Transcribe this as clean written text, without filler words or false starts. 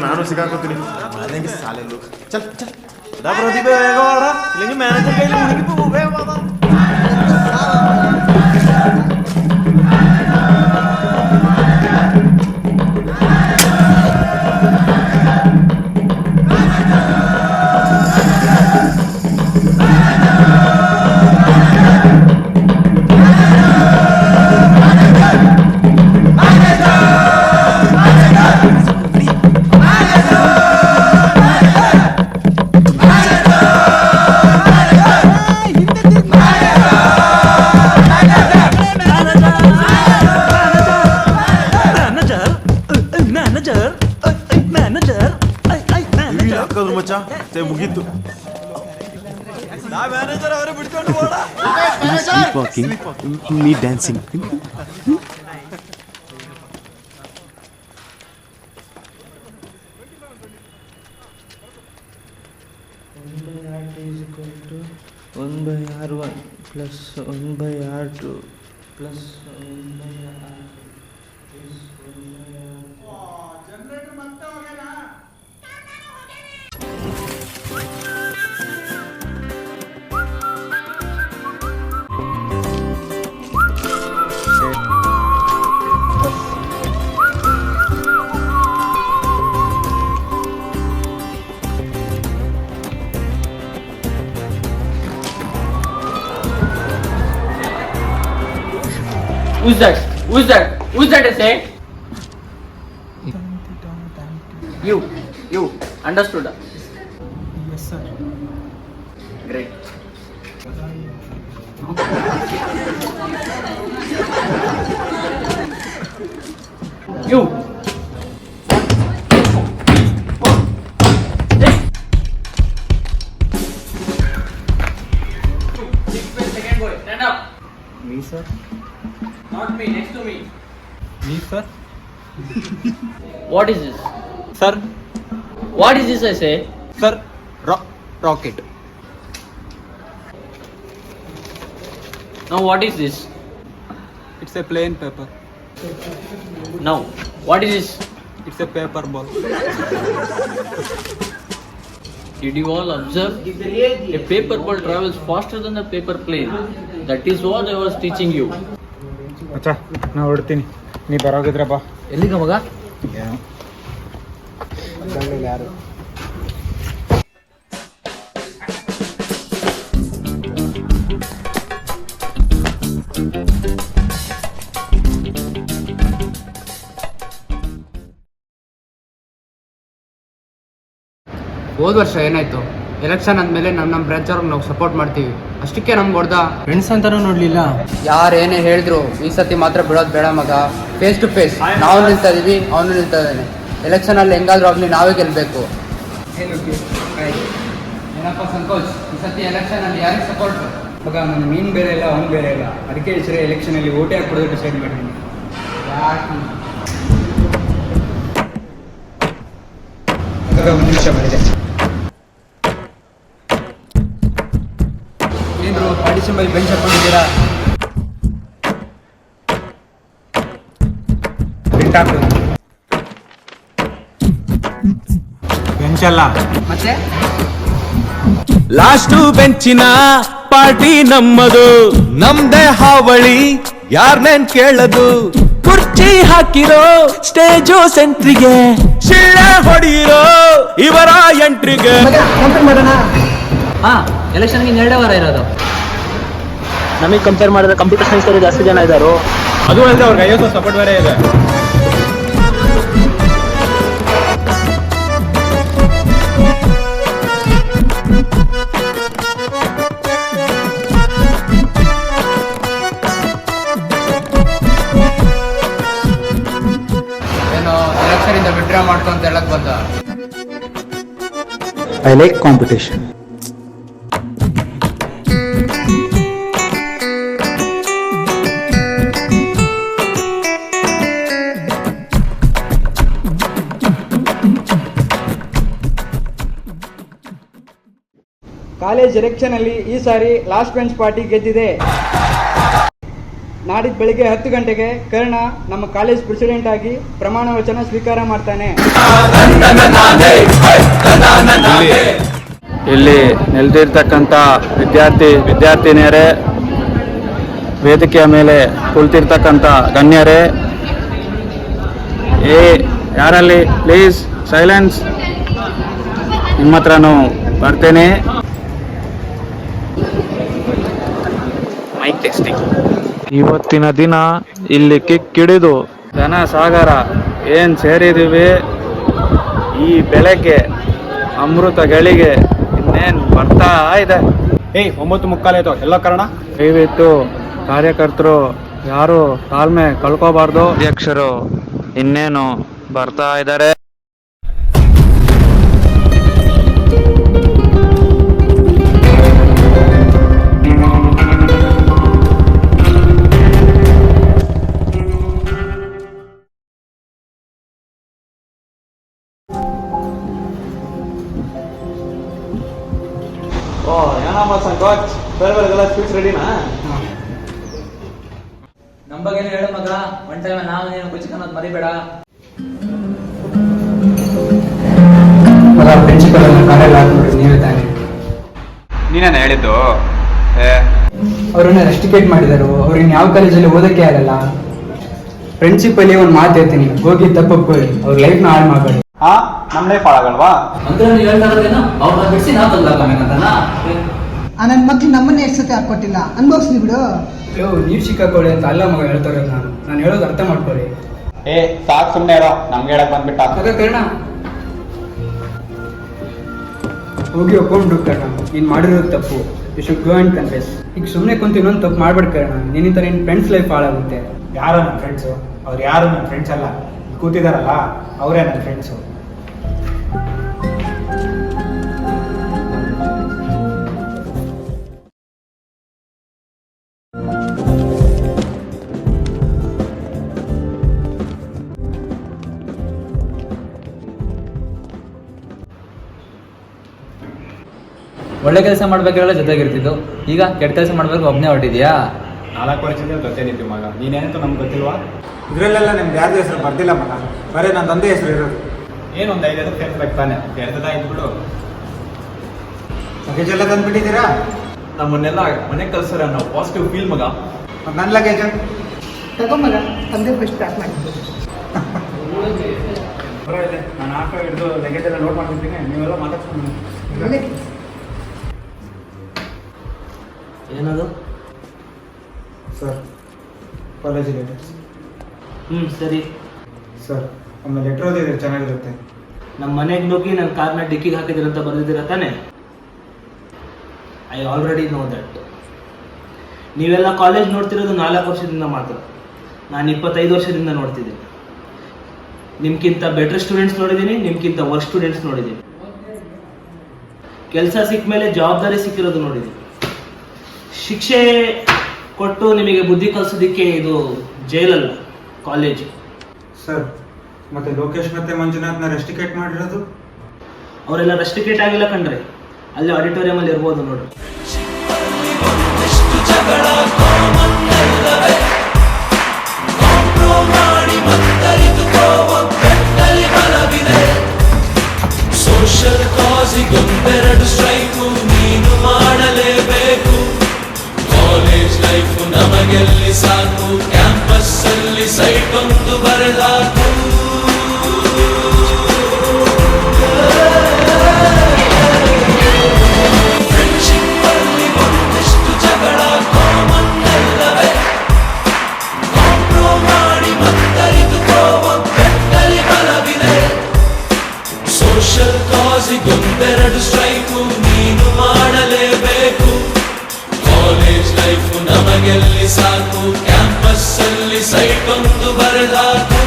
ನಾನು ಸಿಕ್ಕಾಕೋತೀನಿ. ಸಾಲೆಲ್ಲೂ ಚಲ್ ಚಲ್ ಪ್ರತಿಭೆ ಬೇಗ ಮಾಡ, ಇല്ലെങ്കിൽ ಮ್ಯಾನೇಜರ್ ಕೈಲಿ ಹುಡುಗಿ ಬೇಗ ಮಾಡ. ಮುಗೀತು. ಮ್ಯಾನೇಜರ್ ಅವರೇ ಬಿಡ್ಕೊಂಡು ಹೋಡ. ಸ್ಲೀಪ್ ವಾಕಿಂಗ್, ನೀ dancing. One by R one plus one by R two plus one by R Who's that? Who's that? Who's that? I say. You. Understood? Yes, sir. Great. You. Second boy, stand up. Me, sir. Not me, next to me. Me, sir. What is this? Sir. What is this, I say? Sir, rocket. Now what is this? It's a plain paper. Now, what is this? It's a paper ball. Did you all observe? A paper ball travels faster than a paper plane. That is what I was teaching you. ಅಚ್ಚಾ ನಾ ಹೊಡ್ತೀನಿ, ನೀ ಬರೋಗಿದ್ರೆ ಬಾ. ಎಲ್ಲಿಗ ಮಗ? ಯಾರು ಹೋದ ವರ್ಷ ಏನಾಯ್ತು, election ಅಂದಮೇಲೆ ನಮ್ಮ ಬ್ರಾಂಚ್ ಅವ್ರಿಗೆ ನಾವು ಸಪೋರ್ಟ್ ಮಾಡ್ತೀವಿ, ಅಷ್ಟಕ್ಕೆ ನಮ್ಗೆ ಹೊಡೆದ. ಫ್ರೆಂಡ್ಸ್ ಅಂತಾನೂ ನೋಡಲಿಲ್ಲ. ಯಾರು ಏನೇ ಹೇಳಿದ್ರು ಈ ಸತಿ ಮಾತ್ರ ಬಿಡೋದು ಬೇಡ ಮಗ. ಫೇಸ್ ಟು ಫೇಸ್ ನಾವು ನಿಲ್ತಾ ಇದೀವಿ, ಅವನು ನಿಲ್ತಾ ಇದ್ದಾನೆ. ಎಲೆಕ್ಷನಲ್ಲಿ ಹೆಂಗಾದ್ರೂ ಆಗಲಿ ನಾವೇ ಗೆಲ್ಲಬೇಕು. ಏನಪ್ಪ ಸಂತೋಷ್, ಈ ಸತಿ ಎಲೆಕ್ಷನಲ್ಲಿ ಯಾರಿಗೆ ಸಪೋರ್ಟ್? ಮಗ ನನ್ನ ನೀನು ಬೇರೆ ಇಲ್ಲ, ಅವ್ನು ಬೇರೆ ಇಲ್ಲ. ಅದಕ್ಕೆ ಈ ಸರಿ ಎಲೆಕ್ಷನಲ್ಲಿ ಓಟೇ ಹಾಕ್ಬಿಡೋದು ಡಿಸೈಡ್ ಮಾಡಿದ್ದೀನಿ. ಒಂದು ನಿಮಿಷ ಬಂದಿದೆ. ಏನ್ರು ಪಾರ್ಟಿಷನ್ ಬೆಂಚ್ ಹಾಕೊಂಡಿದ್ದೀರಾ? ಬೆಂಚ್ ಅಲ್ಲ ಮತ್ತೆ ಲಾಸ್ಟು ಬೆಂಚಿನ ಪಾರ್ಟಿ ನಮ್ಮದು, ನಮ್ದೇ ಹಾವಳಿ ಯಾರ್ನೇನ್ ಕೇಳದು. ಕುರ್ಚಿ ಹಾಕಿರೋ ಸ್ಟೇಜು ಸೆಂಟ್ರಿಗೆ, ಶಿಳ್ಳೆ ಹೊಡೆಯಿರೋ ಇವರ ಎಂಟ್ರಿಗೆ. ಎಲೆಕ್ಷನ್ಗೆ 2 ವಾರ ಇರೋದು. ನಮಗೆ ಕಂಪೇರ್ ಮಾಡಿದ್ರೆ ಕಂಪ್ಯೂಟರ್ ಸೈನ್ಸ್ ಅವರು ಜಾಸ್ತಿ ಜನ ಇದ್ದಾರೆ. ಅದು ಅಲ್ಲದೆ ಅವ್ರಿಗೆ 50 ಸಪೋರ್ಟ್ ಬೇರೆ ಇದೆ. ಏನೋ ಎಲೆಕ್ಷನ್ ಇಂದ ವಿಡ್ರಾ ಮಾಡ್ಕೊಂತ ಹೇಳಕ್ ಬಂದ. I like competition. College election ಅಲ್ಲಿ ಈ ಸಾರಿ ಲಾಸ್ಟ್ ಬೆಂಚ್ ಪಾರ್ಟಿ ಗೆದ್ದಿದೆ. ನಾಡಿದ್ದು ಬೆಳಿಗ್ಗೆ 10 ಗಂಟೆಗೆ ಕರ್ಣ ನಮ್ಮ ಕಾಲೇಜ್ ಪ್ರೆಸಿಡೆಂಟ್ ಆಗಿ ಪ್ರಮಾಣ ವಚನ ಸ್ವೀಕಾರ ಮಾಡ್ತಾನೆ. ಇಲ್ಲಿ ನೆಲೆದಿರ್ತಕ್ಕಂಥ ವಿದ್ಯಾರ್ಥಿನಿಯರೇ, ವೇದಿಕೆಯ ಮೇಲೆ ಕುಳಿತಿರ್ತಕ್ಕಂಥ ಗಣ್ಯರೇ, ಯಾರಲ್ಲಿ ಪ್ಲೀಸ್ ಸೈಲೆನ್ಸ್, ನಿಮ್ಮ ಹತ್ರನೂ ಬರ್ತೇನೆ. Mic testing. ಇವತ್ತಿನ ದಿನ ಇಲ್ಲಿ ಕಿಕ್ಕಿಡಿದು ಜನ ಸಾಗರ ಏನು ಸೇರಿದ್ದೀವಿ. ಈ ಬೆಳಗ್ಗೆ ಅಮೃತ ಗಳಿಗೆ ಇನ್ನೇನು ಬರ್ತಾ ಇದೆ. 9:45 ಎಲ್ಲ ಕಾರಣ. ದಯವಿಟ್ಟು ಕಾರ್ಯಕರ್ತರು ಯಾರು ತಾಳ್ಮೆ ಕಳ್ಕೋಬಾರ್ದು. ಅಧ್ಯಕ್ಷರು ಇನ್ನೇನು ಬರ್ತಾ ಇದ್ದಾರೆ. ಏನಮ್ಮ ಸಂಕೋಚ್, ಬೇರೆ ಸ್ವೀಟ್ಸ್ ರೆಡಿನಾ? ನಮ್ಮ ಬಗ್ಗೆ ಹೇಳು ಮಗ, ಒನ್ ಟೈಮ್ ನಾವು ನೀನು ಕುಚಿಕ್ ಅನ್ನೋದು ಮರಿಬೇಡ. ಪ್ರಿನ್ಸಿಪಲ್ ನೀವೇ ತಾನೆ? ನೀನೇನು ಹೇಳಿದ್ದು? ಅವ್ರನ್ನ ರೆಸ್ಟಿಕೇಟ್ ಮಾಡಿದರು. ಅವ್ರಿಗೆ ಯಾವ ಕಾಲೇಜಲ್ಲಿ ಓದಕ್ಕೆ ಆಗಲ್ಲ. ಪ್ರಿನ್ಸಿಪಲ್ ಒಂದು ಮಾತು ಹೇಳ್ತೀನಿ, ಹೋಗಿ ತಪ್ಪೊಪ್ಕೊಳ್ಳಿ, ಅವ್ರ ಲೈಫ್ನ ಹಾಳು ಮಾಡಬೇಡಿ. ನಮ್ಮ ಲೈಫ್ ಹಾಳಾಗಲ್ವಾ? ಅಂದ್ರೆ ನೀವು ಹೇಳ್ತಾ ಇರೋದೇನು ಅವ್ರನ್ನ ಬಿಡಿಸಿ ನಾವು ತಂದಾಕಬೇಕಂತನ? ನನ್ನ ಮಕ್ಳು ನಮ್ಮನ್ನೇ ಎಷ್ಟು ಸತಿ ಹಾಕೊಟ್ಟಿಲ್ಲ, ಅನ್ಭವಿಸ್ಲಿ ಬಿಡು. ನೀವು ಸಿಕ್ಕಾಕೊಳ್ಳಿ ಅಂತ ಅಲ್ಲ ಮಗ ಹೇಳ್ತಾ ಇರೋದು. ನಾನು ಹೇಳೋದು ಅರ್ಥ ಮಾಡ್ಕೊಳ್ಳಿ. ಸಾಕು, ಸುಮ್ಮನೆ ಇರೋ, ನಮ್ಗೆ ಹೇಳಕ್ ಬಂದ್ಬಿಟ್ಟ. ಮಗ ಕರ್ಣ, ಹೋಗಿ ಒಪ್ಕೊಂಡು ಕರ್ಣ, ನೀನು ಮಾಡಿರೋದು ತಪ್ಪು. You should go and confess. ಈಗ ಸುಮ್ಮನೆ ಕುಂತು ಇನ್ನೊಂದು ತಪ್ಪು ಮಾಡ್ಬೇಡ ಕರ್ಣ. ನಿನ್ನಿಂದ ನಿನ್ನ ಫ್ರೆಂಡ್ಸ್ ಲೈಫ್ ಹಾಳಾಗುತ್ತೆ. ಯಾರು ನನ್ನ ಫ್ರೆಂಡ್ಸು? ಅವ್ರು ಯಾರು ನನ್ನ ಫ್ರೆಂಡ್ಸ್ ಅಲ್ಲ. ಕೂತಿದಾರಲ್ಲ ಅವರೇ ನನ್ನ ಫ್ರೆಂಡ್ಸು. ಒಳ್ಳೆ ಕೆಲಸ ಮಾಡ್ಬೇಕಾದ್ರೆ ಜೊತೆಗಿರ್ತಿದ್ದು, ಈಗ ಕೆಟ್ಟ ಕೆಲಸ ಮಾಡ್ಬೇಕು ಒಬ್ಬನೇ ಹೊರಟಿದ್ಯಾ? 4 ವರ್ಷದಿಂದ ಜೊತೆಲಿದ್ವಿ ಮಗ. ನೀನೇನಂತೂ ನಮ್ಗೆ ಗೊತ್ತಿಲ್ವಾ? ಇದರಲ್ಲೆಲ್ಲ ನಿಮ್ಗೆ ಯಾರ್ದು ಹೆಸರು ಬರ್ದಿಲ್ಲ ಮಗ, ಬರೀ ನನ್ನ ತಂದೆ ಹೆಸರು ಇರೋದು. ಏನೊಂದು 5 ಸೇರ್ಸ್ಬೇಕು ತಾನೆ, ಸೇರ್ತದ ಇದ್ಬಿಡು. ಲಗೇಜ್ ಎಲ್ಲ ತಂದುಬಿಟ್ಟಿದ್ದೀರಾ? ನಮ್ಮನ್ನೆಲ್ಲ ಮನೆಗೆ ಕಳ್ಸರ ನಾವು ಪಾಸಿಟಿವ್ ಫೀಲ್ ಮಗ. ನನ್ನ ಲಗೇಜ್ ತಗೊಂಬಲ್ಲ, ತಂದೆ ಫಸ್ಟ್ ಪ್ಯಾಕ್ ಮಾಡಿ. ನಾನು ಆಟೋ ಹಿಡಿದು ಲಗೇಜ್ ಎಲ್ಲ ಲೋಡ್ ಮಾಡ್ಬಿಡ್ತೀನಿ, ನೀವೆಲ್ಲ ಮಾತಾಡ್ಸ್ಕೊಂಡು. ಏನದು? ಸರ್, ಕಾಲೇಜಿಗೆ ಸರಿ ಸರ್, ಒಮ್ಮೆ ಲೆಟ್ರ್ ಓದಿದ್ರೆ ಚೆನ್ನಾಗಿರುತ್ತೆ. ನಮ್ಮ ಮನೆಗೆ ನುಗ್ಗಿ ನನ್ನ ಕಾರ್ನ ಡಿಕ್ಕಿಗೆ ಹಾಕಿದಿರಂತ ಬರೆದಿದ್ದೀರ ತಾನೆ? I already no that. ನೀವೆಲ್ಲ ಕಾಲೇಜ್ ನೋಡ್ತಿರೋದು 4 ವರ್ಷದಿಂದ ಮಾತ್ರ. ನಾನು 25 ವರ್ಷದಿಂದ ನೋಡ್ತಿದ್ದೀನಿ. ನಿಮ್ಗಿಂತ ಬೆಟರ್ ಸ್ಟೂಡೆಂಟ್ಸ್ ನೋಡಿದ್ದೀನಿ, ನಿಮ್ಗಿಂತ ವರ್ಸ್ಟ್ ಸ್ಟೂಡೆಂಟ್ಸ್ ನೋಡಿದ್ದೀನಿ. ಕೆಲಸ ಸಿಕ್ಕ ಮೇಲೆ ಜವಾಬ್ದಾರಿ ಸಿಕ್ಕಿರೋದು ನೋಡಿದ್ದೀನಿ. ಶಿಕ್ಷೆ ಕೊಟ್ಟು ನಿಮಗೆ ಬುದ್ಧಿ ಕಲಿಸೋದಕ್ಕೆ ಇದು ಜೈಲಲ್ಲ, ಕಾಲೇಜ್. ಸರ್, ಮತ್ತೆ ಲೋಕೇಶ್ ಮತ್ತೆ ಮಂಜುನಾಥ್ನ ರೆಸ್ಟಿಕೇಟ್ ಮಾಡಿರೋದು? ಅವರೆಲ್ಲ ರೆಸ್ಟಿಕೇಟ್ ಆಗಿಲ್ಲ ಕಣ್ರಿ, ಅಲ್ಲಿ ಆಡಿಟೋರಿಯಂ ಅಲ್ಲಿ ಇರ್ಬೋದು ನೋಡಿ. ಸೋಷಲ್ ಕಾಸಿಗೊಂದೆರಡು ಸ್ಟ್ರೈಕು ನೀನು ಮಾಡಲೇಬೇಕು. ಕಾಲೇಜ್ ಲೈಫ್ ನಮಗೆಲ್ಲಿ ಸಾಕು, ಕ್ಯಾಂಪಸ್ ಅಲ್ಲಿ ಸೈಟ್ ಒಂದು ಬರೆದಾಕು. ಫ್ರೆಂಡ್ಶಿಪ್ ಅಲ್ಲಿ ಒಂದಿಷ್ಟು ಜಗಳ ಕಾಮನ್ ಅಲ್ಲವೇ? ಕಾಂಪ್ರೋ ಮಾಡಿ ಮತ್ತರಿದುಕೋ, ಒಗ್ಗಟ್ಟಲ್ಲಿ ಬಲವಿದೆ. ಸೋಷಲ್ ಕಾಸಿಗೊಂದೆರಡು ಸ್ಟ್ರೈಕು ನೀನು ಮಾಡಲೇಬೇಕು. ಕಾಲೇಜ್ ಲೈಫ್ ನಮಗೆಲ್ಲಿ ಸಾಕು, ಕ್ಯಾಂಪಸ್ ಅಲ್ಲಿ ಸೈಟ್ ಒಂದು ಬರೆದಾಕು.